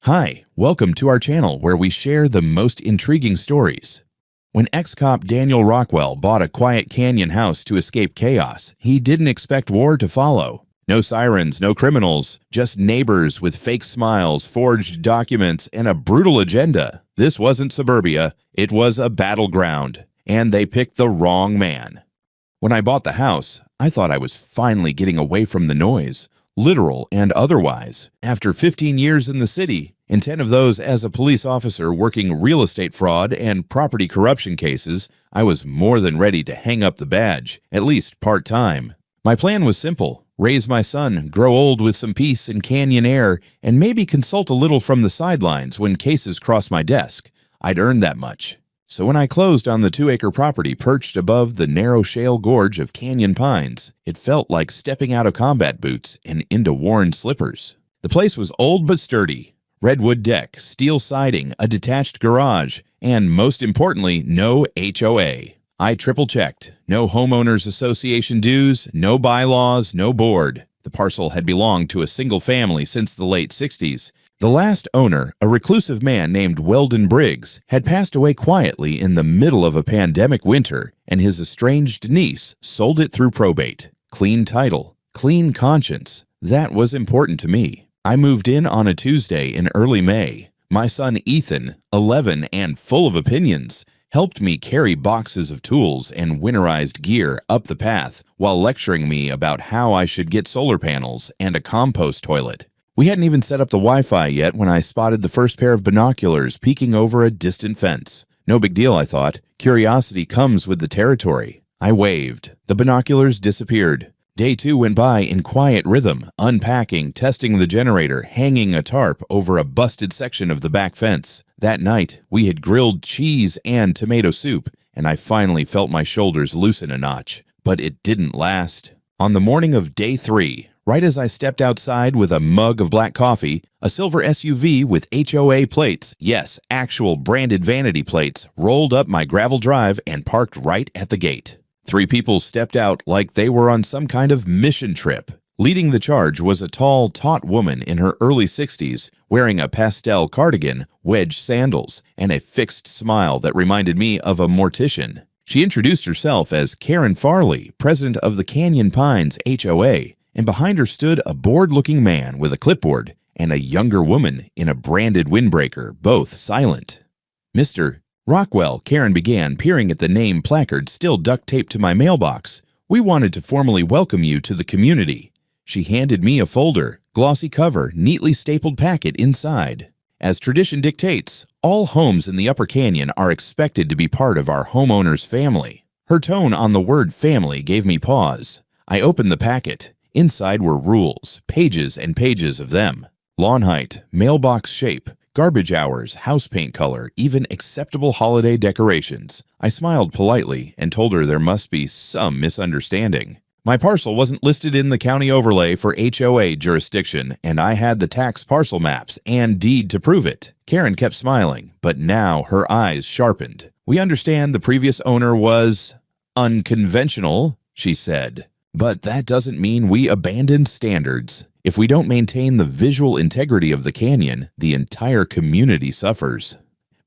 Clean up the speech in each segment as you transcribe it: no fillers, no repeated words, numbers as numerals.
Hi, welcome to our channel where we share the most intriguing stories. When ex-cop Daniel Rockwell bought a quiet canyon house to escape chaos, he didn't expect war to follow. No sirens, no criminals, just neighbors with fake smiles, forged documents, and a brutal agenda. This wasn't suburbia, it was a battleground, and they picked the wrong man. When I bought the house, I thought I was finally getting away from the noise, literal and otherwise. After 15 years in the city, and 10 of those as a police officer working real estate fraud and property corruption cases, I was more than ready to hang up the badge, at least part-time. My plan was simple: raise my son, grow old with some peace and canyon air, and maybe consult a little from the sidelines when cases cross my desk. I'd earned that much. So when I closed on the 2-acre property perched above the narrow shale gorge of Canyon Pines, it felt like stepping out of combat boots and into worn slippers. The place was old but sturdy. Redwood deck, steel siding, a detached garage, and most importantly, no HOA. I triple-checked. No homeowners association dues, no bylaws, no board. The parcel had belonged to a single family since the late 60s. The last owner, a reclusive man named Weldon Briggs, had passed away quietly in the middle of a pandemic winter, and his estranged niece sold it through probate. Clean title, clean conscience. That was important to me. I moved in on a Tuesday in early May. My son Ethan, 11 and full of opinions, helped me carry boxes of tools and winterized gear up the path while lecturing me about how I should get solar panels and a compost toilet. We hadn't even set up the Wi-Fi yet when I spotted the first pair of binoculars peeking over a distant fence. No big deal, I thought. Curiosity comes with the territory. I waved. The binoculars disappeared. Day 2 went by in quiet rhythm, unpacking, testing the generator, hanging a tarp over a busted section of the back fence. That night, we had grilled cheese and tomato soup, and I finally felt my shoulders loosen a notch. But it didn't last. On the morning of day 3, right as I stepped outside with a mug of black coffee, a silver SUV with HOA plates, yes, actual branded vanity plates, rolled up my gravel drive and parked right at the gate. 3 people stepped out like they were on some kind of mission trip. Leading the charge was a tall, taut woman in her early 60s, wearing a pastel cardigan, wedge sandals, and a fixed smile that reminded me of a mortician. She introduced herself as Karen Farley, president of the Canyon Pines HOA, and behind her stood a bored-looking man with a clipboard and a younger woman in a branded windbreaker, both silent. "Mr. Rockwell," Karen began, peering at the name placard still duct-taped to my mailbox. "We wanted to formally welcome you to the community." She handed me a folder, glossy cover, neatly stapled packet inside. As tradition dictates, all homes in the Upper Canyon are expected to be part of our homeowner's family. Her tone on the word family gave me pause. I opened the packet. Inside were rules, pages and pages of them. Lawn height, mailbox shape, garbage hours, house paint color, even acceptable holiday decorations. I smiled politely and told her there must be some misunderstanding. My parcel wasn't listed in the county overlay for HOA jurisdiction, and I had the tax parcel maps and deed to prove it. Karen kept smiling, but now her eyes sharpened. "We understand the previous owner was unconventional," she said. "But that doesn't mean we abandoned standards. If we don't maintain the visual integrity of the canyon, the entire community suffers."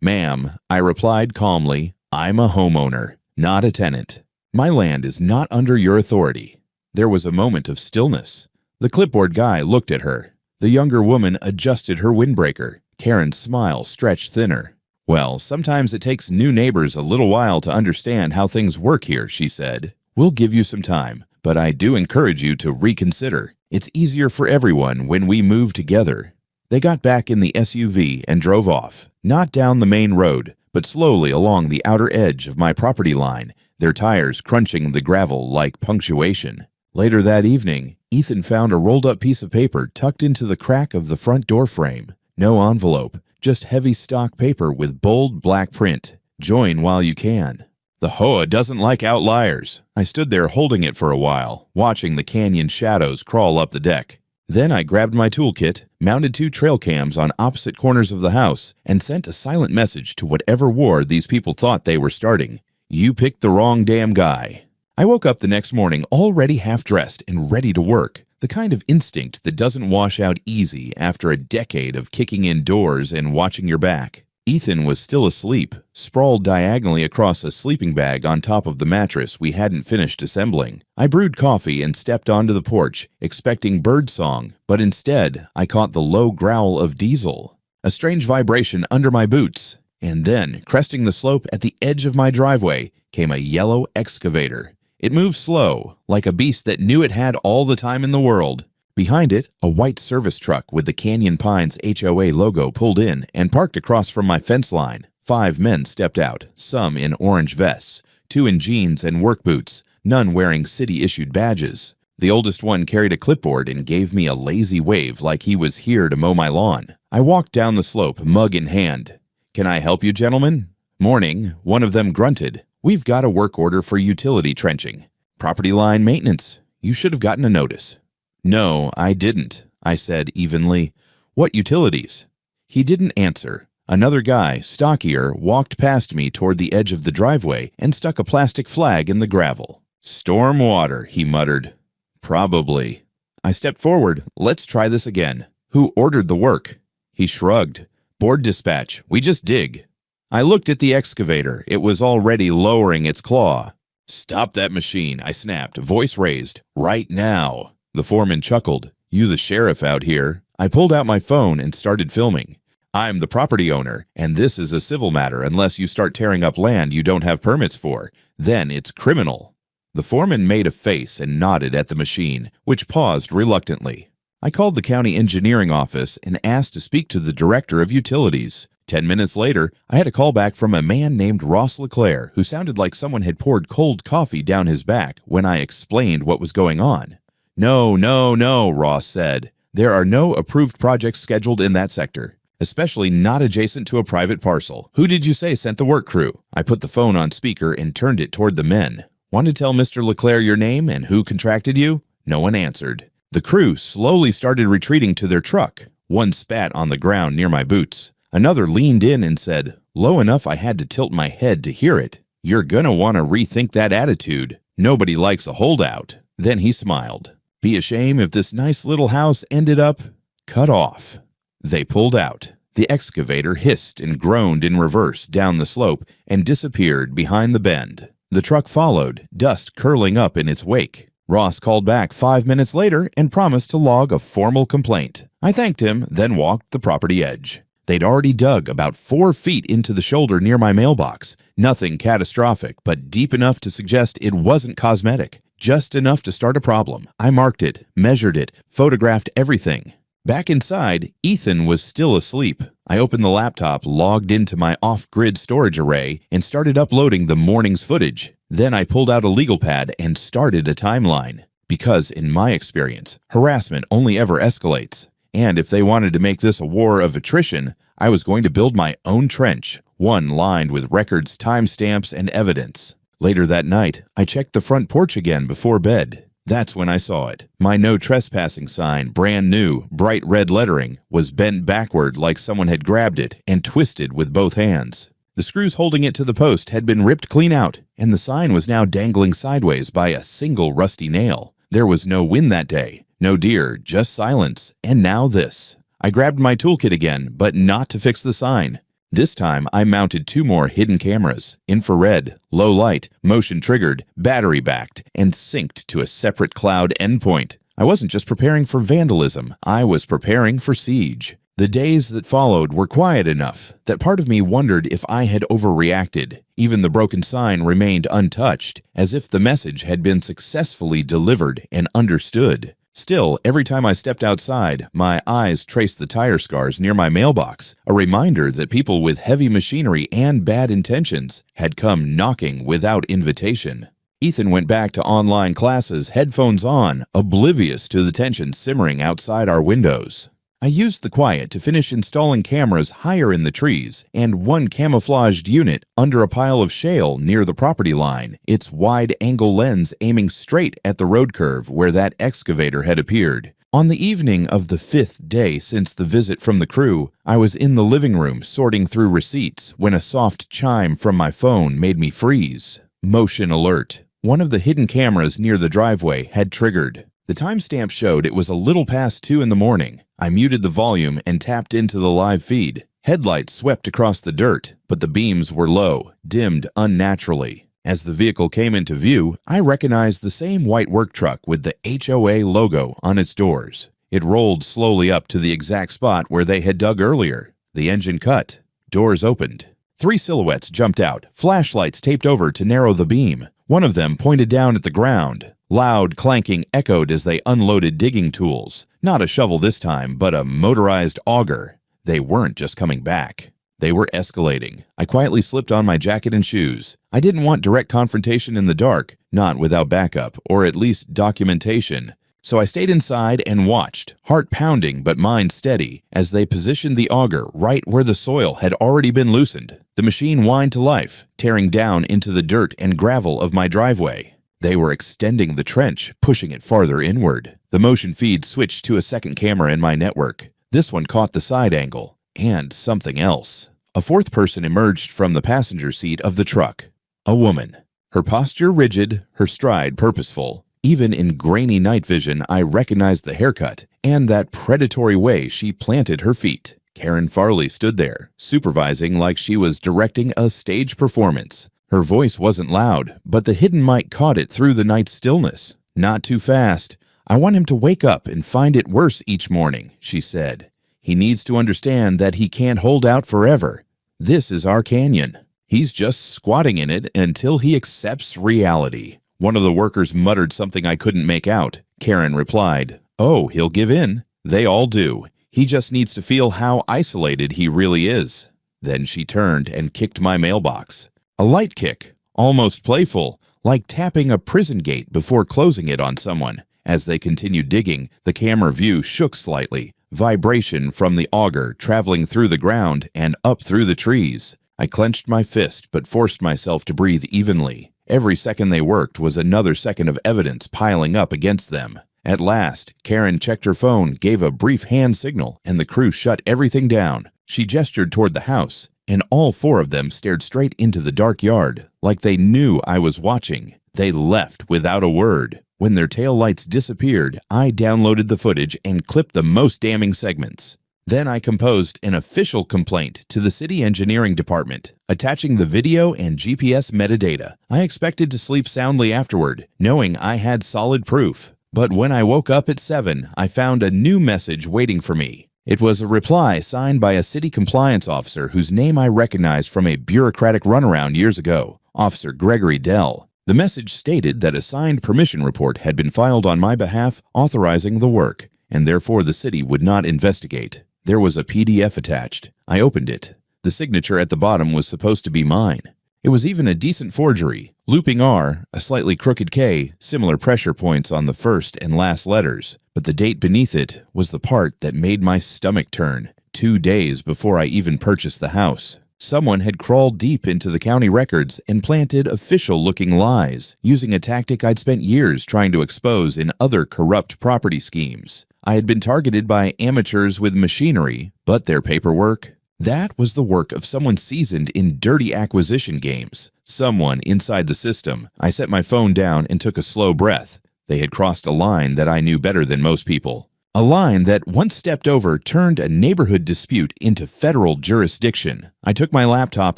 "Ma'am," I replied calmly, "I'm a homeowner, not a tenant. My land is not under your authority." There was a moment of stillness. The clipboard guy looked at her. The younger woman adjusted her windbreaker. Karen's smile stretched thinner. "Well, sometimes it takes new neighbors a little while to understand how things work here," she said. "We'll give you some time, but I do encourage you to reconsider. It's easier for everyone when we move together." They got back in the SUV and drove off, not down the main road, but slowly along the outer edge of my property line, their tires crunching the gravel like punctuation. Later that evening, Ethan found a rolled-up piece of paper tucked into the crack of the front door frame. No envelope, just heavy stock paper with bold black print. "Join while you can." The HOA doesn't like outliers. I stood there holding it for a while, watching the canyon shadows crawl up the deck. Then I grabbed my toolkit, mounted 2 trail cams on opposite corners of the house, and sent a silent message to whatever war these people thought they were starting. "You picked the wrong damn guy." I woke up the next morning already half-dressed and ready to work. The kind of instinct that doesn't wash out easy after a decade of kicking in doors and watching your back. Ethan was still asleep, sprawled diagonally across a sleeping bag on top of the mattress we hadn't finished assembling. I brewed coffee and stepped onto the porch, expecting birdsong, but instead I caught the low growl of Diesel. A strange vibration under my boots, and then, cresting the slope at the edge of my driveway, came a yellow excavator. It moved slow, like a beast that knew it had all the time in the world. Behind it, a white service truck with the Canyon Pines HOA logo pulled in and parked across from my fence line. 5 men stepped out, some in orange vests, 2 in jeans and work boots, none wearing city-issued badges. The oldest one carried a clipboard and gave me a lazy wave like he was here to mow my lawn. I walked down the slope, mug in hand. "Can I help you, gentlemen?" "Morning," one of them grunted. "We've got a work order for utility trenching. Property line maintenance. You should have gotten a notice." "No, I didn't," I said evenly. "What utilities?" He didn't answer. Another guy, stockier, walked past me toward the edge of the driveway and stuck a plastic flag in the gravel. "Storm water," he muttered. "Probably." I stepped forward. "Let's try this again." "Who ordered the work?" He shrugged. "Board dispatch. We just dig." I looked at the excavator. It was already lowering its claw. "Stop that machine," I snapped, voice raised. "Right now." The foreman chuckled. "You the sheriff out here?" I pulled out my phone and started filming. "I'm the property owner, and this is a civil matter unless you start tearing up land you don't have permits for. Then it's criminal." The foreman made a face and nodded at the machine, which paused reluctantly. I called the county engineering office and asked to speak to the director of utilities. 10 minutes later, I had a call back from a man named Ross LeClaire who sounded like someone had poured cold coffee down his back when I explained what was going on. No, Ross said. "There are no approved projects scheduled in that sector, especially not adjacent to a private parcel. Who did you say sent the work crew?" I put the phone on speaker and turned it toward the men. "Want to tell Mr. LeClaire your name and who contracted you?" No one answered. The crew slowly started retreating to their truck. One spat on the ground near my boots. Another leaned in and said, low enough I had to tilt my head to hear it, "You're gonna want to rethink that attitude. Nobody likes a holdout." Then he smiled. "Be a shame if this nice little house ended up cut off." They pulled out. The excavator hissed and groaned in reverse down the slope and disappeared behind the bend. The truck followed, dust curling up in its wake. Ross called back 5 minutes later and promised to log a formal complaint. I thanked him, then walked the property edge. They'd already dug about 4 feet into the shoulder near my mailbox. Nothing catastrophic, but deep enough to suggest it wasn't cosmetic. Just enough to start a problem. I marked it, measured it, photographed everything. Back inside, Ethan was still asleep. I opened the laptop, logged into my off-grid storage array, and started uploading the morning's footage. Then I pulled out a legal pad and started a timeline. Because, in my experience, harassment only ever escalates. And if they wanted to make this a war of attrition, I was going to build my own trench, one lined with records, timestamps, and evidence. Later that night, I checked the front porch again before bed. That's when I saw it. My no trespassing sign, brand new, bright red lettering, was bent backward like someone had grabbed it and twisted with both hands. The screws holding it to the post had been ripped clean out, and the sign was now dangling sideways by a single rusty nail. There was no wind that day, no deer, just silence, and now this. I grabbed my toolkit again, but not to fix the sign. This time, I mounted 2 more hidden cameras, infrared, low light, motion triggered, battery backed, and synced to a separate cloud endpoint. I wasn't just preparing for vandalism, I was preparing for siege. The days that followed were quiet enough that part of me wondered if I had overreacted. Even the broken sign remained untouched, as if the message had been successfully delivered and understood. Still, every time I stepped outside, my eyes traced the tire scars near my mailbox, a reminder that people with heavy machinery and bad intentions had come knocking without invitation. Ethan went back to online classes, headphones on, oblivious to the tension simmering outside our windows. I used the quiet to finish installing cameras higher in the trees and one camouflaged unit under a pile of shale near the property line, its wide-angle lens aiming straight at the road curve where that excavator had appeared. On the evening of the 5th day since the visit from the crew, I was in the living room sorting through receipts when a soft chime from my phone made me freeze. Motion alert. One of the hidden cameras near the driveway had triggered. The timestamp showed it was a little past 2 in the morning. I muted the volume and tapped into the live feed. Headlights swept across the dirt, but the beams were low, dimmed unnaturally. As the vehicle came into view, I recognized the same white work truck with the HOA logo on its doors. It rolled slowly up to the exact spot where they had dug earlier. The engine cut. Doors opened. 3 silhouettes jumped out, flashlights taped over to narrow the beam. One of them pointed down at the ground. Loud clanking echoed as they unloaded digging tools. Not a shovel this time, but a motorized auger. They weren't just coming back. They were escalating. I quietly slipped on my jacket and shoes. I didn't want direct confrontation in the dark, not without backup, or at least documentation. So I stayed inside and watched, heart pounding but mind steady, as they positioned the auger right where the soil had already been loosened. The machine whined to life, tearing down into the dirt and gravel of my driveway. They were extending the trench, pushing it farther inward. The motion feed switched to a second camera in my network. This one caught the side angle. And something else. A fourth person emerged from the passenger seat of the truck. A woman. Her posture rigid, her stride purposeful. Even in grainy night vision, I recognized the haircut and that predatory way she planted her feet. Karen Farley stood there, supervising like she was directing a stage performance. Her voice wasn't loud, but the hidden mic caught it through the night's stillness. "Not too fast. I want him to wake up and find it worse each morning," she said. "He needs to understand that he can't hold out forever. This is our canyon. He's just squatting in it until he accepts reality." One of the workers muttered something I couldn't make out. Karen replied, "Oh, he'll give in. They all do. He just needs to feel how isolated he really is." Then she turned and kicked my mailbox. A light kick, almost playful, like tapping a prison gate before closing it on someone. As they continued digging, the camera view shook slightly. Vibration from the auger traveling through the ground and up through the trees. I clenched my fist but forced myself to breathe evenly. Every second they worked was another second of evidence piling up against them. At last, Karen checked her phone, gave a brief hand signal, and the crew shut everything down. She gestured toward the house, and all 4 of them stared straight into the dark yard, like they knew I was watching. They left without a word. When their taillights disappeared, I downloaded the footage and clipped the most damning segments. Then I composed an official complaint to the city engineering department, attaching the video and GPS metadata. I expected to sleep soundly afterward, knowing I had solid proof. But when I woke up at 7, I found a new message waiting for me. It was a reply signed by a city compliance officer whose name I recognized from a bureaucratic runaround years ago, Officer Gregory Dell. The message stated that a signed permission report had been filed on my behalf authorizing the work, and therefore the city would not investigate. There was a PDF attached. I opened it. The signature at the bottom was supposed to be mine. It was even a decent forgery. Looping R, a slightly crooked K, similar pressure points on the first and last letters. But the date beneath it was the part that made my stomach turn. 2 days before I even purchased the house. Someone had crawled deep into the county records and planted official-looking lies, using a tactic I'd spent years trying to expose in other corrupt property schemes. I had been targeted by amateurs with machinery, but their paperwork? That was the work of someone seasoned in dirty acquisition games. Someone inside the system. I set my phone down and took a slow breath. They had crossed a line that I knew better than most people. A line that, once stepped over, turned a neighborhood dispute into federal jurisdiction. I took my laptop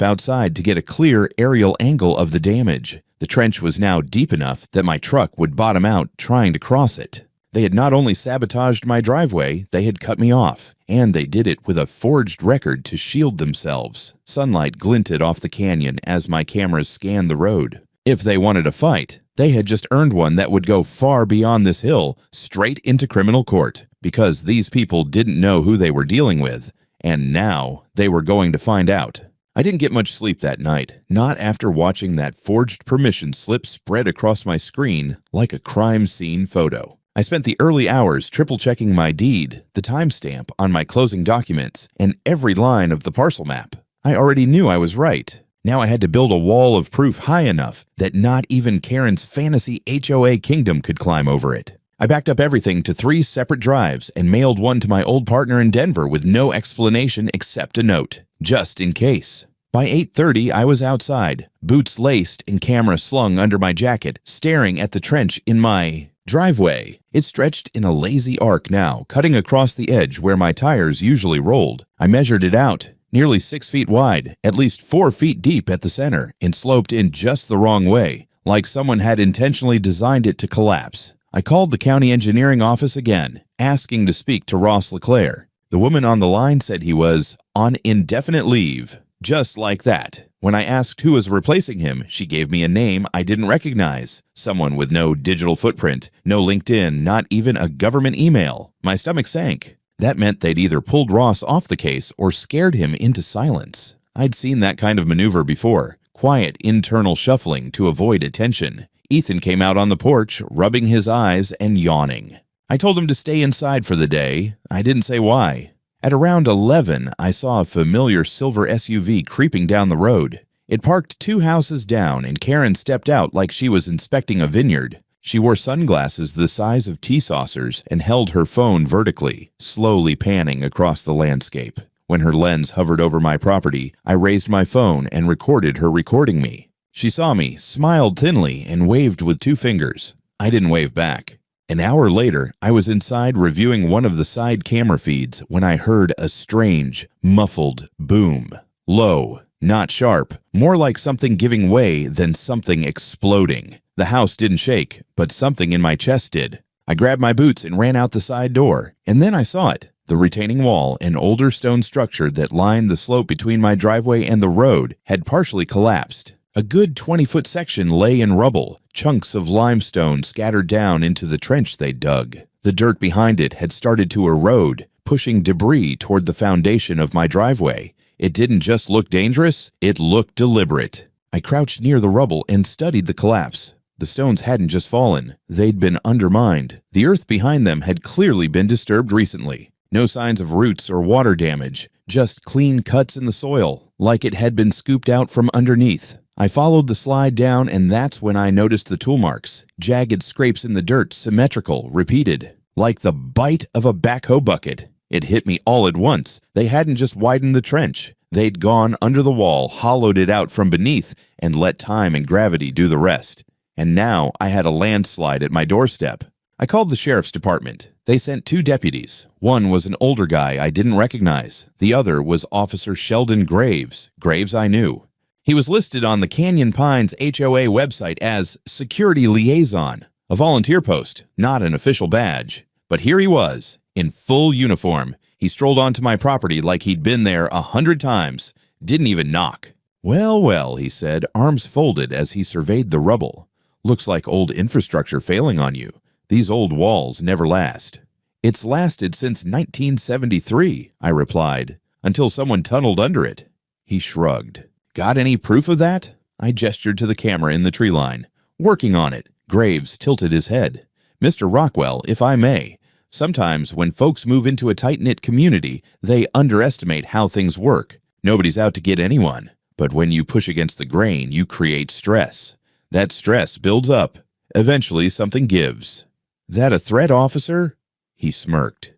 outside to get a clear aerial angle of the damage. The trench was now deep enough that my truck would bottom out trying to cross it. They had not only sabotaged my driveway, they had cut me off, and they did it with a forged record to shield themselves. Sunlight glinted off the canyon as my cameras scanned the road. If they wanted a fight, they had just earned one that would go far beyond this hill, straight into criminal court, because these people didn't know who they were dealing with, and now they were going to find out. I didn't get much sleep that night, not after watching that forged permission slip spread across my screen like a crime scene photo. I spent the early hours triple-checking my deed, the timestamp on my closing documents, and every line of the parcel map. I already knew I was right. Now I had to build a wall of proof high enough that not even Karen's fantasy HOA kingdom could climb over it. I backed up everything to 3 separate drives and mailed one to my old partner in Denver with no explanation except a note, just in case. By 8:30, I was outside, boots laced and camera slung under my jacket, staring at the trench in my driveway. It stretched in a lazy arc now, cutting across the edge where my tires usually rolled. I measured it out. Nearly 6 feet wide, at least 4 feet deep at the center, and sloped in just the wrong way, like someone had intentionally designed it to collapse. I called the county engineering office again, asking to speak to Ross LeClaire. The woman on the line said he was on indefinite leave. Just like that. When I asked who was replacing him, she gave me a name I didn't recognize. Someone with no digital footprint, no LinkedIn, not even a government email. My stomach sank. That meant they'd either pulled Ross off the case or scared him into silence. I'd seen that kind of maneuver before. Quiet internal shuffling to avoid attention. Ethan came out on the porch, rubbing his eyes and yawning. I told him to stay inside for the day. I didn't say why. At around 11, I saw a familiar silver SUV creeping down the road. It parked 2 houses down, and Karen stepped out like she was inspecting a vineyard. She wore sunglasses the size of tea saucers and held her phone vertically, slowly panning across the landscape. When her lens hovered over my property, I raised my phone and recorded her recording me. She saw me, smiled thinly, and waved with 2 fingers. I didn't wave back. An hour later, I was inside reviewing one of the side camera feeds when I heard a strange, muffled boom. Low, not sharp, more like something giving way than something exploding. The house didn't shake, but something in my chest did. I grabbed my boots and ran out the side door, and then I saw it. The retaining wall, an older stone structure that lined the slope between my driveway and the road, had partially collapsed. A good 20-foot section lay in rubble, chunks of limestone scattered down into the trench they'd dug. The dirt behind it had started to erode, pushing debris toward the foundation of my driveway. It didn't just look dangerous, it looked deliberate. I crouched near the rubble and studied the collapse. The stones hadn't just fallen, they'd been undermined. The earth behind them had clearly been disturbed recently. No signs of roots or water damage, just clean cuts in the soil, like it had been scooped out from underneath. I followed the slide down, and that's when I noticed the tool marks. Jagged scrapes in the dirt, symmetrical, repeated. Like the bite of a backhoe bucket. It hit me all at once. They hadn't just widened the trench. They'd gone under the wall, hollowed it out from beneath, and let time and gravity do the rest. And now I had a landslide at my doorstep. I called the sheriff's department. They sent 2 deputies. One was an older guy I didn't recognize. The other was Officer Sheldon Graves. Graves I knew. He was listed on the Canyon Pines HOA website as Security Liaison, a volunteer post, not an official badge. But here he was, in full uniform. He strolled onto my property like he'd been there 100 times, didn't even knock. Well, well, he said, arms folded as he surveyed the rubble. Looks like old infrastructure failing on you. These old walls never last. It's lasted since 1973, I replied, until someone tunneled under it. He shrugged. Got any proof of that? I gestured to the camera in the tree line. Working on it. Graves tilted his head. Mr. Rockwell, if I may, sometimes when folks move into a tight-knit community, they underestimate how things work. Nobody's out to get anyone. But when you push against the grain, you create stress. That stress builds up. Eventually, something gives. That a threat, officer? He smirked.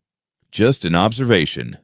Just an observation.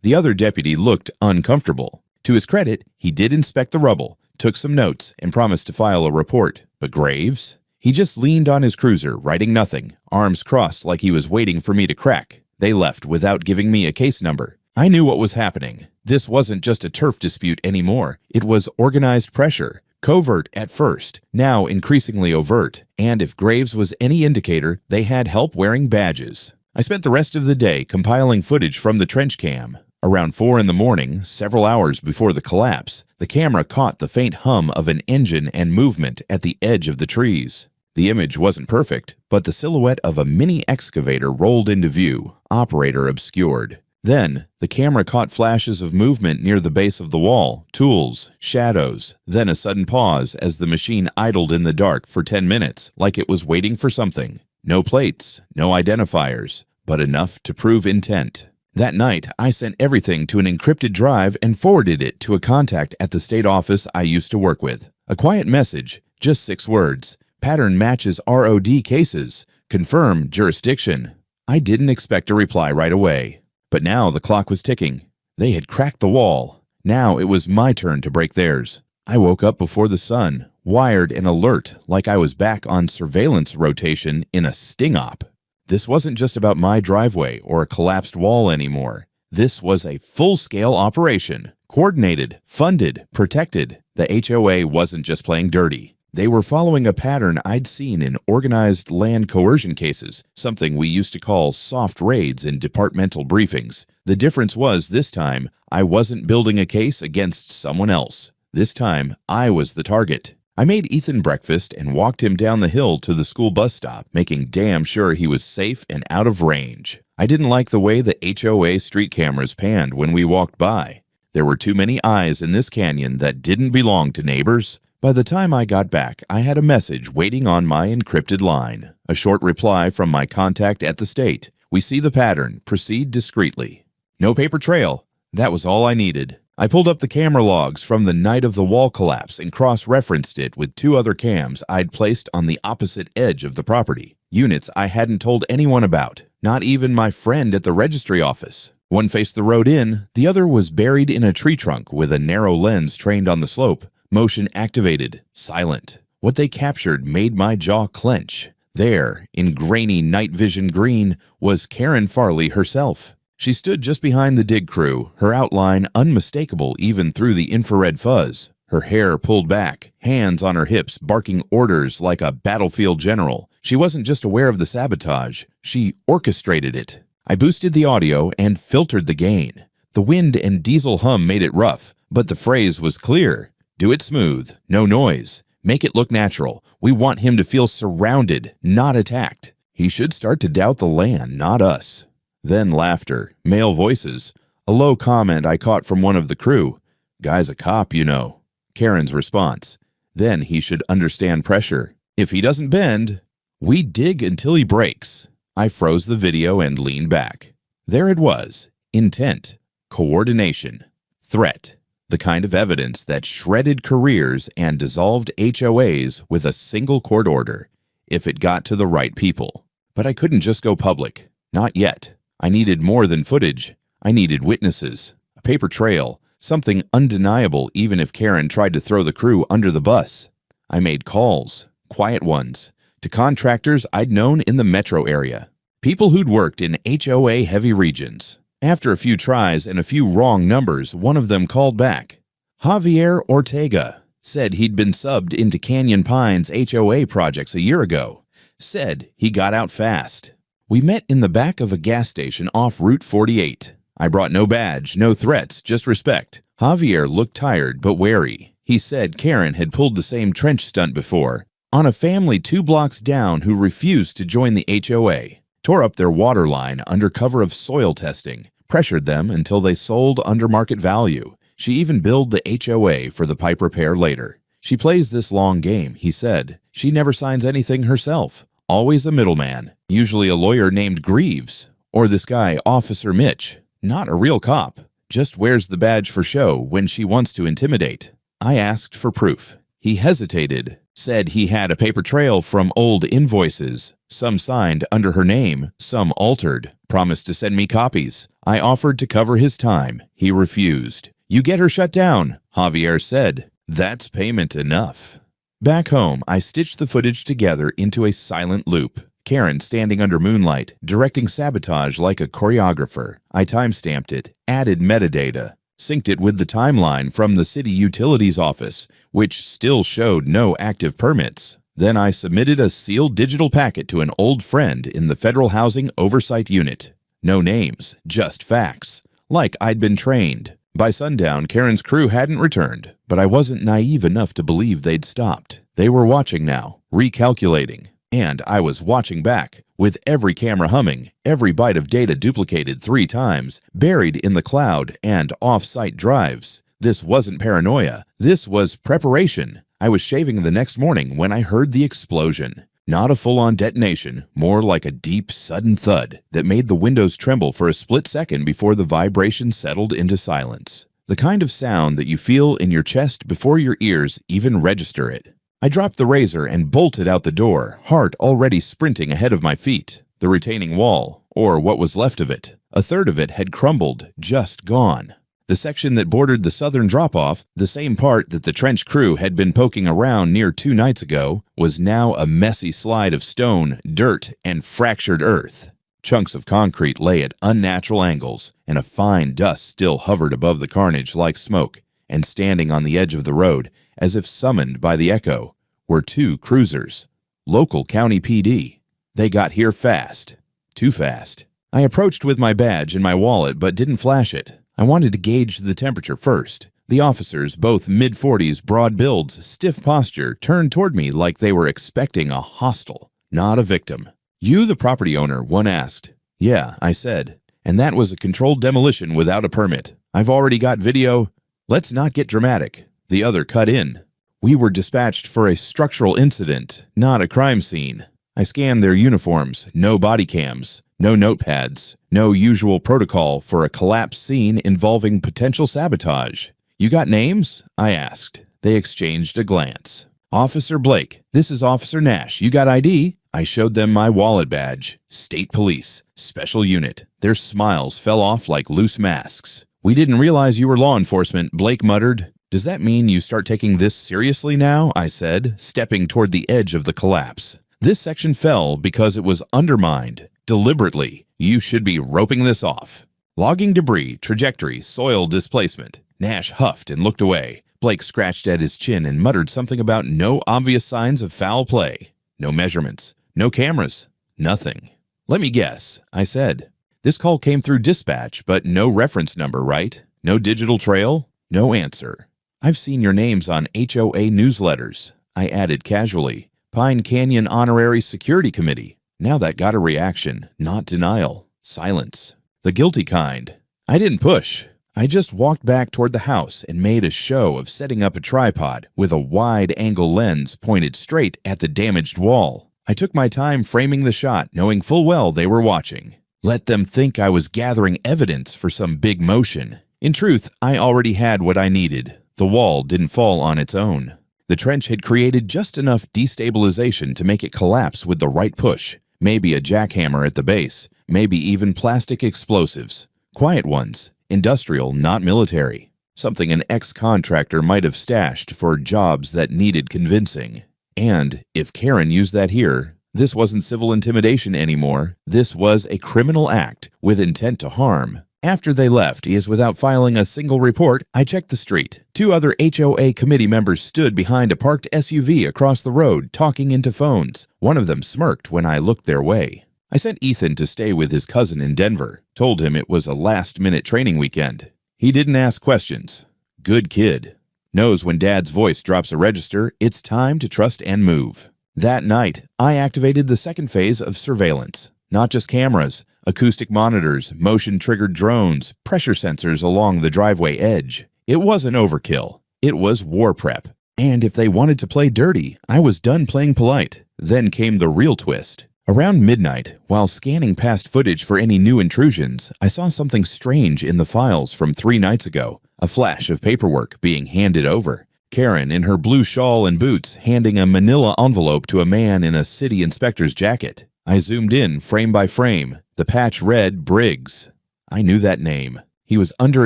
The other deputy looked uncomfortable. To his credit, he did inspect the rubble, took some notes, and promised to file a report. But Graves? He just leaned on his cruiser, writing nothing, arms crossed like he was waiting for me to crack. They left without giving me a case number. I knew what was happening. This wasn't just a turf dispute anymore. It was organized pressure. Covert at first, now increasingly overt. And if Graves was any indicator, they had help wearing badges. I spent the rest of the day compiling footage from the trench cam. Around 4 in the morning, several hours before the collapse, the camera caught the faint hum of an engine and movement at the edge of the trees. The image wasn't perfect, but the silhouette of a mini excavator rolled into view, operator obscured. Then, the camera caught flashes of movement near the base of the wall, tools, shadows, then a sudden pause as the machine idled in the dark for 10 minutes, like it was waiting for something. No plates, no identifiers, but enough to prove intent. That night, I sent everything to an encrypted drive and forwarded it to a contact at the state office I used to work with. A quiet message, just 6 words. Pattern matches ROD cases. Confirm jurisdiction. I didn't expect a reply right away. But now the clock was ticking. They had cracked the wall. Now it was my turn to break theirs. I woke up before the sun, wired and alert like I was back on surveillance rotation in a sting op. This wasn't just about my driveway or a collapsed wall anymore. This was a full-scale operation, coordinated, funded, protected. The HOA wasn't just playing dirty. They were following a pattern I'd seen in organized land coercion cases, something we used to call soft raids in departmental briefings. The difference was this time, I wasn't building a case against someone else. This time, I was the target. I made Ethan breakfast and walked him down the hill to the school bus stop, making damn sure he was safe and out of range. I didn't like the way the HOA street cameras panned when we walked by. There were too many eyes in this canyon that didn't belong to neighbors. By the time I got back, I had a message waiting on my encrypted line. A short reply from my contact at the state. We see the pattern. Proceed discreetly. No paper trail. That was all I needed. I pulled up the camera logs from the night of the wall collapse and cross-referenced it with 2 other cams I'd placed on the opposite edge of the property. Units I hadn't told anyone about, not even my friend at the registry office. One faced the road in, the other was buried in a tree trunk with a narrow lens trained on the slope. Motion activated, silent. What they captured made my jaw clench. There, in grainy night vision green, was Karen Farley herself. She stood just behind the dig crew, her outline unmistakable even through the infrared fuzz. Her hair pulled back, hands on her hips, barking orders like a battlefield general. She wasn't just aware of the sabotage, she orchestrated it. I boosted the audio and filtered the gain. The wind and diesel hum made it rough, but the phrase was clear. Do it smooth, no noise. Make it look natural. We want him to feel surrounded, not attacked. He should start to doubt the land, not us. Then laughter, male voices. A low comment I caught from one of the crew. Guy's a cop, you know. Karen's response. Then he should understand pressure. If he doesn't bend, we dig until he breaks. I froze the video and leaned back. There it was. Intent. Coordination. Threat. The kind of evidence that shredded careers and dissolved HOAs with a single court order, if it got to the right people. But I couldn't just go public. Not yet. I needed more than footage. I needed witnesses, a paper trail, something undeniable even if Karen tried to throw the crew under the bus. I made calls, quiet ones, to contractors I'd known in the metro area, people who'd worked in HOA-heavy regions. After a few tries and a few wrong numbers, one of them called back. Javier Ortega said he'd been subbed into Canyon Pines HOA projects a year ago. Said he got out fast. We met in the back of a gas station off Route 48. I brought no badge, no threats, just respect. Javier looked tired but wary. He said Karen had pulled the same trench stunt before, on a family 2 blocks down who refused to join the HOA, tore up their water line under cover of soil testing, pressured them until they sold under market value. She even billed the HOA for the pipe repair later. She plays this long game, he said. She never signs anything herself. Always a middleman, usually a lawyer named Greaves, or this guy, Officer Mitch. Not a real cop, just wears the badge for show when she wants to intimidate. I asked for proof. He hesitated, said he had a paper trail from old invoices, some signed under her name, some altered, promised to send me copies. I offered to cover his time. He refused. You get her shut down, Javier said. That's payment enough. Back home, I stitched the footage together into a silent loop. Karen standing under moonlight, directing sabotage like a choreographer. I timestamped it, added metadata, synced it with the timeline from the city utilities office, which still showed no active permits. Then I submitted a sealed digital packet to an old friend in the Federal Housing Oversight Unit. No names, just facts, like I'd been trained. By sundown, Karen's crew hadn't returned, but I wasn't naive enough to believe they'd stopped. They were watching now, recalculating. And I was watching back, with every camera humming, every byte of data duplicated 3 times, buried in the cloud and off-site drives. This wasn't paranoia. This was preparation. I was shaving the next morning when I heard the explosion. Not a full-on detonation, more like a deep, sudden thud that made the windows tremble for a split second before the vibration settled into silence. The kind of sound that you feel in your chest before your ears even register it. I dropped the razor and bolted out the door, heart already sprinting ahead of my feet. The retaining wall, or what was left of it, a third of it had crumbled, just gone. The section that bordered the southern drop-off, the same part that the trench crew had been poking around near 2 nights ago, was now a messy slide of stone, dirt, and fractured earth. Chunks of concrete lay at unnatural angles, and a fine dust still hovered above the carnage like smoke. And standing on the edge of the road, as if summoned by the echo, were 2 cruisers. Local county PD. They got here fast. Too fast. I approached with my badge and my wallet but didn't flash it. I wanted to gauge the temperature first. The officers, both mid-40s, broad builds, stiff posture, turned toward me like they were expecting a hostile, not a victim. "You the property owner?" one asked. "Yeah," I said. "And that was a controlled demolition without a permit. I've already got video." "Let's not get dramatic," the other cut in. "We were dispatched for a structural incident, not a crime scene." I scanned their uniforms, no body cams, no notepads, no usual protocol for a collapse scene involving potential sabotage. "You got names?" I asked. They exchanged a glance. "Officer Blake, this is Officer Nash. You got ID?" I showed them my wallet badge. State Police, Special Unit. Their smiles fell off like loose masks. "We didn't realize you were law enforcement," Blake muttered. "Does that mean you start taking this seriously now?" I said, stepping toward the edge of the collapse. "This section fell because it was undermined. Deliberately. You should be roping this off." "Logging debris, trajectory, soil displacement." Nash huffed and looked away. Blake scratched at his chin and muttered something about no obvious signs of foul play. No measurements. No cameras. Nothing. "Let me guess," I said. "This call came through dispatch, but no reference number, right? No digital trail?" No answer. "I've seen your names on HOA newsletters," I added casually. "Pine Canyon Honorary Security Committee." Now that got a reaction, not denial. Silence. The guilty kind. I didn't push. I just walked back toward the house and made a show of setting up a tripod with a wide-angle lens pointed straight at the damaged wall. I took my time framing the shot, knowing full well they were watching. Let them think I was gathering evidence for some big motion. In truth, I already had what I needed. The wall didn't fall on its own. The trench had created just enough destabilization to make it collapse with the right push. Maybe a jackhammer at the base, maybe even plastic explosives. Quiet ones, industrial, not military. Something an ex-contractor might have stashed for jobs that needed convincing. And if Karen used that here, this wasn't civil intimidation anymore. This was a criminal act with intent to harm. After they left, as without filing a single report, I checked the street. 2 other HOA committee members stood behind a parked SUV across the road, talking into phones. One of them smirked when I looked their way. I sent Ethan to stay with his cousin in Denver. Told him it was a last-minute training weekend. He didn't ask questions. Good kid. Knows when Dad's voice drops a register, it's time to trust and move. That night, I activated the second phase of surveillance. Not just cameras, acoustic monitors, motion-triggered drones, pressure sensors along the driveway edge. It wasn't overkill. It was war prep. And if they wanted to play dirty, I was done playing polite. Then came the real twist. Around midnight, while scanning past footage for any new intrusions, I saw something strange in the files from 3 nights ago. A flash of paperwork being handed over. Karen, in her blue shawl and boots, handing a manila envelope to a man in a city inspector's jacket. I zoomed in, frame by frame. The patch read Briggs. I knew that name. He was under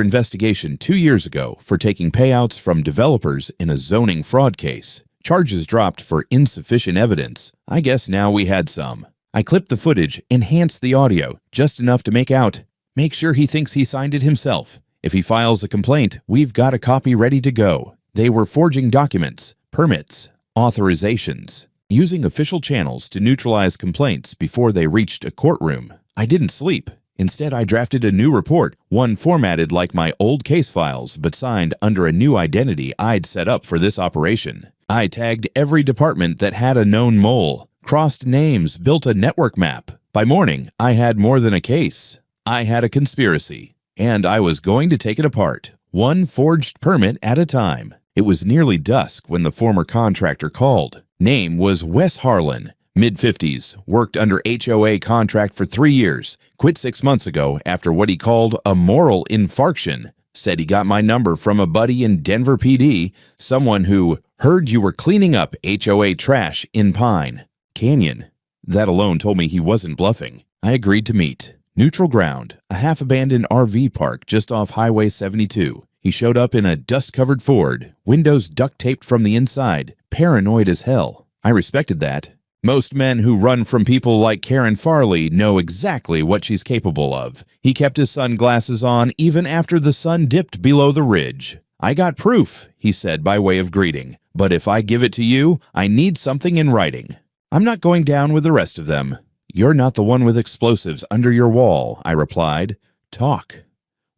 investigation 2 years ago for taking payouts from developers in a zoning fraud case. Charges dropped for insufficient evidence. I guess now we had some. I clipped the footage, enhanced the audio, just enough to make out. Make sure he thinks he signed it himself. If he files a complaint, we've got a copy ready to go. They were forging documents, permits, authorizations, using official channels to neutralize complaints before they reached a courtroom. I didn't sleep. Instead, I drafted a new report, one formatted like my old case files, but signed under a new identity I'd set up for this operation. I tagged every department that had a known mole, crossed names, built a network map. By morning, I had more than a case. I had a conspiracy, and I was going to take it apart, one forged permit at a time. It was nearly dusk when the former contractor called. Name was Wes Harlan, mid-50s, worked under HOA contract for 3 years, quit 6 months ago after what he called a moral infarction. Said he got my number from a buddy in Denver PD, someone who heard you were cleaning up HOA trash in Pine Canyon. That alone told me he wasn't bluffing. I agreed to meet. Neutral ground, a half-abandoned RV park just off Highway 72. He showed up in a dust-covered Ford, windows duct-taped from the inside, paranoid as hell. I respected that. Most men who run from people like Karen Farley know exactly what she's capable of. He kept his sunglasses on even after the sun dipped below the ridge. "I got proof," he said by way of greeting, "but if I give it to you, I need something in writing." "I'm not going down with the rest of them." "You're not the one with explosives under your wall," I replied. "Talk."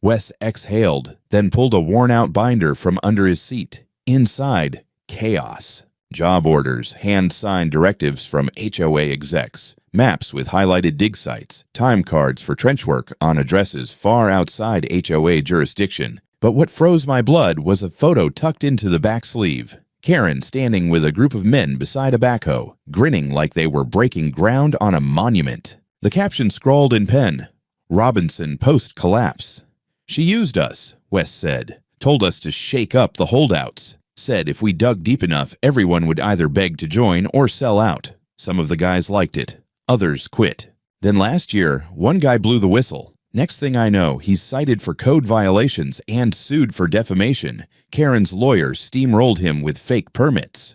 Wes exhaled, then pulled a worn-out binder from under his seat. Inside, chaos. Job orders, hand-signed directives from HOA execs, maps with highlighted dig sites, time cards for trench work on addresses far outside HOA jurisdiction. But what froze my blood was a photo tucked into the back sleeve. Karen standing with a group of men beside a backhoe, grinning like they were breaking ground on a monument. The caption scrawled in pen, "Robinson post-collapse." "She used us," Wes said. "Told us to shake up the holdouts. Said if we dug deep enough, everyone would either beg to join or sell out. Some of the guys liked it. Others quit. Then last year, one guy blew the whistle. Next thing I know, he's cited for code violations and sued for defamation. Karen's lawyer steamrolled him with fake permits."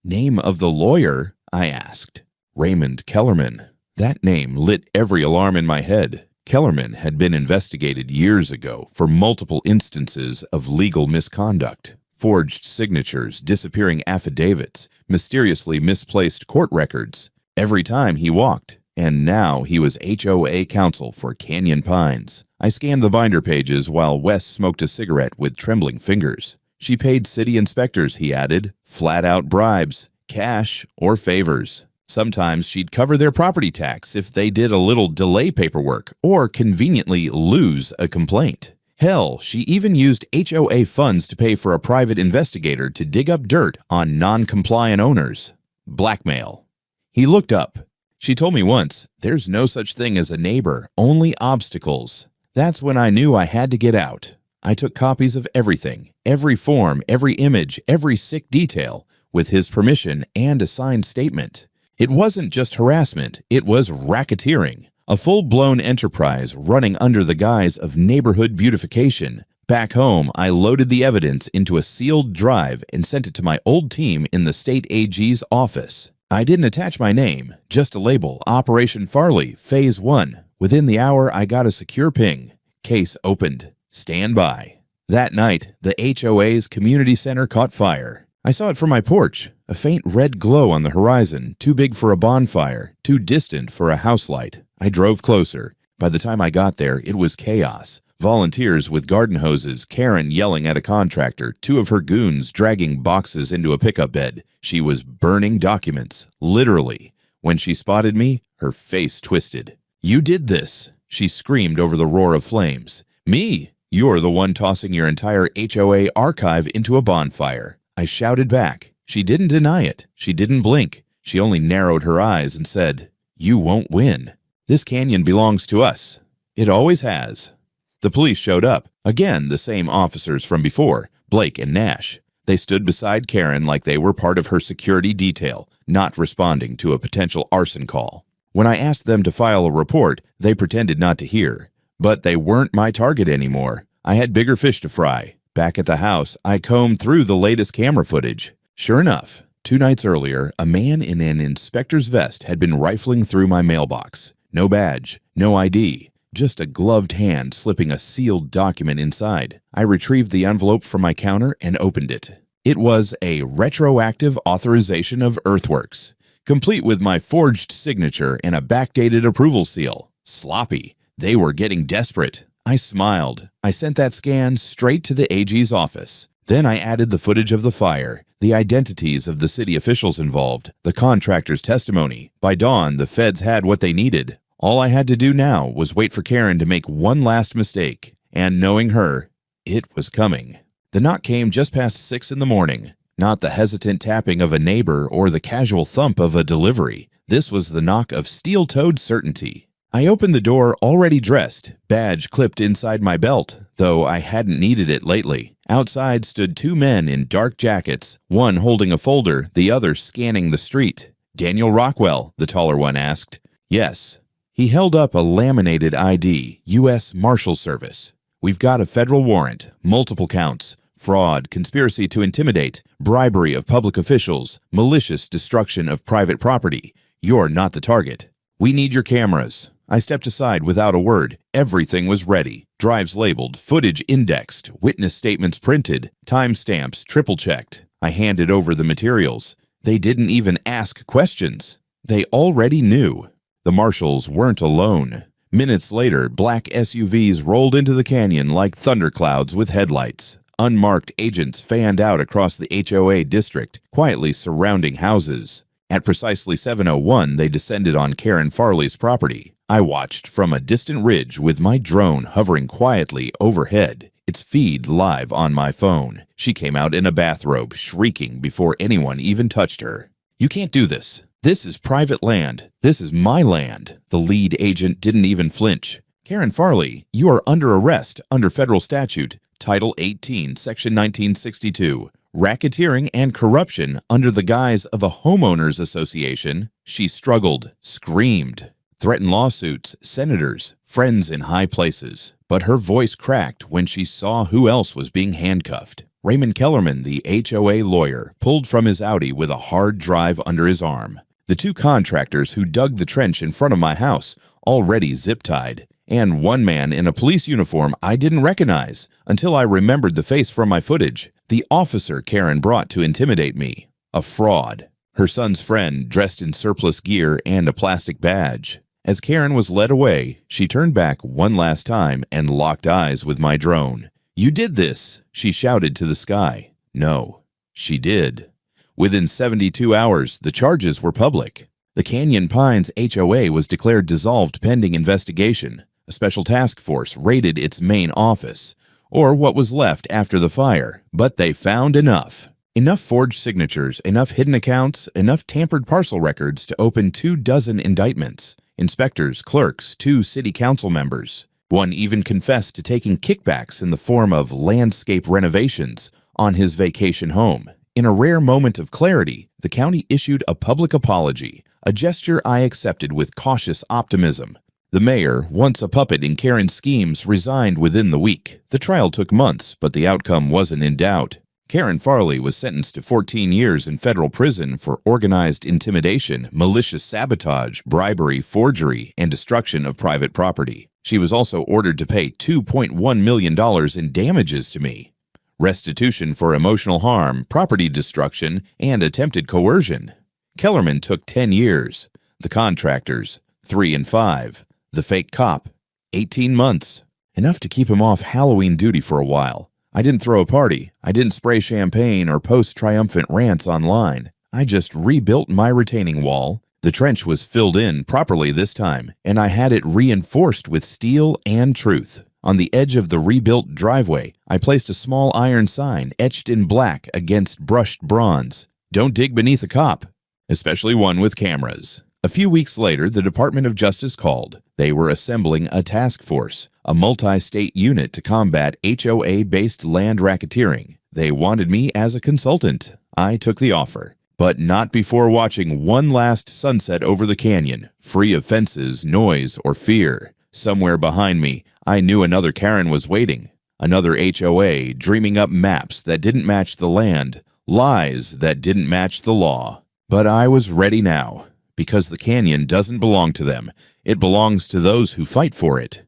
"Name of the lawyer?" I asked. "Raymond Kellerman." That name lit every alarm in my head. Kellerman had been investigated years ago for multiple instances of legal misconduct. Forged signatures, disappearing affidavits, mysteriously misplaced court records. Every time he walked. And now he was HOA counsel for Canyon Pines. I scanned the binder pages while Wes smoked a cigarette with trembling fingers. She paid city inspectors, he added, flat-out bribes, cash or favors. Sometimes she'd cover their property tax if they did a little delay paperwork or conveniently lose a complaint. Hell, she even used HOA funds to pay for a private investigator to dig up dirt on non-compliant owners. Blackmail. He looked up. "She told me once, there's no such thing as a neighbor, only obstacles." That's when I knew I had to get out. I took copies of everything, every form, every image, every sick detail, with his permission and a signed statement. It wasn't just harassment, it was racketeering. A full-blown enterprise running under the guise of neighborhood beautification. Back home, I loaded the evidence into a sealed drive and sent it to my old team in the state AG's office. I didn't attach my name, just a label, Operation Farley, Phase 1. Within the hour, I got a secure ping. Case opened. Stand by. That night, the HOA's community center caught fire. I saw it from my porch, a faint red glow on the horizon, too big for a bonfire, too distant for a house light. I drove closer. By the time I got there, it was chaos. Volunteers with garden hoses, Karen yelling at a contractor, two of her goons dragging boxes into a pickup bed. She was burning documents, literally. When she spotted me, her face twisted. "You did this," she screamed over the roar of flames. "Me? You're the one tossing your entire HOA archive into a bonfire." I shouted back. She didn't deny it. She didn't blink. She only narrowed her eyes and said, "You won't win. This canyon belongs to us. It always has." The police showed up. Again, the same officers from before, Blake and Nash. They stood beside Karen like they were part of her security detail, not responding to a potential arson call. When I asked them to file a report, they pretended not to hear. But they weren't my target anymore. I had bigger fish to fry. Back at the house, I combed through the latest camera footage. Sure enough, 2 nights earlier, a man in an inspector's vest had been rifling through my mailbox. No badge, no ID. Just a gloved hand slipping a sealed document inside. I retrieved the envelope from my counter and opened it. It was a retroactive authorization of earthworks, complete with my forged signature and a backdated approval seal. Sloppy. They were getting desperate. I smiled. I sent that scan straight to the AG's office. Then I added the footage of the fire, the identities of the city officials involved, the contractor's testimony. By dawn, the feds had what they needed. All I had to do now was wait for Karen to make one last mistake, and knowing her, it was coming. The knock came just past 6 in the morning, not the hesitant tapping of a neighbor or the casual thump of a delivery. This was the knock of steel-toed certainty. I opened the door already dressed, badge clipped inside my belt, though I hadn't needed it lately. Outside stood 2 men in dark jackets, one holding a folder, the other scanning the street. "Daniel Rockwell," the taller one asked. "Yes." He held up a laminated ID, U.S. Marshal Service. We've got a federal warrant, multiple counts, fraud, conspiracy to intimidate, bribery of public officials, malicious destruction of private property. You're not the target. We need your cameras. I stepped aside without a word. Everything was ready. Drives labeled, footage indexed, witness statements printed, timestamps triple-checked. I handed over the materials. They didn't even ask questions. They already knew. The marshals weren't alone. Minutes later, black SUVs rolled into the canyon like thunderclouds with headlights. Unmarked agents fanned out across the HOA district, quietly surrounding houses. At precisely 7:01, they descended on Karen Farley's property. I watched from a distant ridge with my drone hovering quietly overhead, its feed live on my phone. She came out in a bathrobe, shrieking before anyone even touched her. "You can't do this. This is private land. This is my land." The lead agent didn't even flinch. "Karen Farley, you are under arrest under federal statute, Title 18, Section 1962, racketeering and corruption under the guise of a homeowners association." She struggled, screamed, threatened lawsuits, senators, friends in high places. But her voice cracked when she saw who else was being handcuffed. Raymond Kellerman, the HOA lawyer, pulled from his Audi with a hard drive under his arm. The two contractors who dug the trench in front of my house, already zip-tied, and one man in a police uniform I didn't recognize until I remembered the face from my footage, the officer Karen brought to intimidate me. A fraud. Her son's friend, dressed in surplus gear and a plastic badge. As Karen was led away, she turned back one last time and locked eyes with my drone. "You did this," she shouted to the sky. No, she did. Within 72 hours, the charges were public. The Canyon Pines HOA was declared dissolved pending investigation. A special task force raided its main office, or what was left after the fire, but they found enough. Enough forged signatures, enough hidden accounts, enough tampered parcel records to open 24 indictments. Inspectors, clerks, 2 city council members. One even confessed to taking kickbacks in the form of landscape renovations on his vacation home. In a rare moment of clarity, the county issued a public apology, a gesture I accepted with cautious optimism. The mayor, once a puppet in Karen's schemes, resigned within the week. The trial took months, but the outcome wasn't in doubt. Karen Farley was sentenced to 14 years in federal prison for organized intimidation, malicious sabotage, bribery, forgery, and destruction of private property. She was also ordered to pay $2.1 million in damages to me. Restitution for emotional harm, property destruction, and attempted coercion. Kellerman took 10 years. The contractors, 3 and 5. The fake cop, 18 months. Enough to keep him off Halloween duty for a while. I didn't throw a party. I didn't spray champagne or post triumphant rants online. I just rebuilt my retaining wall. The trench was filled in properly this time, and I had it reinforced with steel and truth. On the edge of the rebuilt driveway, I placed a small iron sign etched in black against brushed bronze. "Don't dig beneath a cop," especially one with cameras. A few weeks later, the Department of Justice called. They were assembling a task force, a multi-state unit to combat HOA-based land racketeering. They wanted me as a consultant. I took the offer, but not before watching one last sunset over the canyon, free of fences, noise, or fear. Somewhere behind me, I knew another Karen was waiting, another HOA dreaming up maps that didn't match the land, lies that didn't match the law. But I was ready now, because the canyon doesn't belong to them. It belongs to those who fight for it.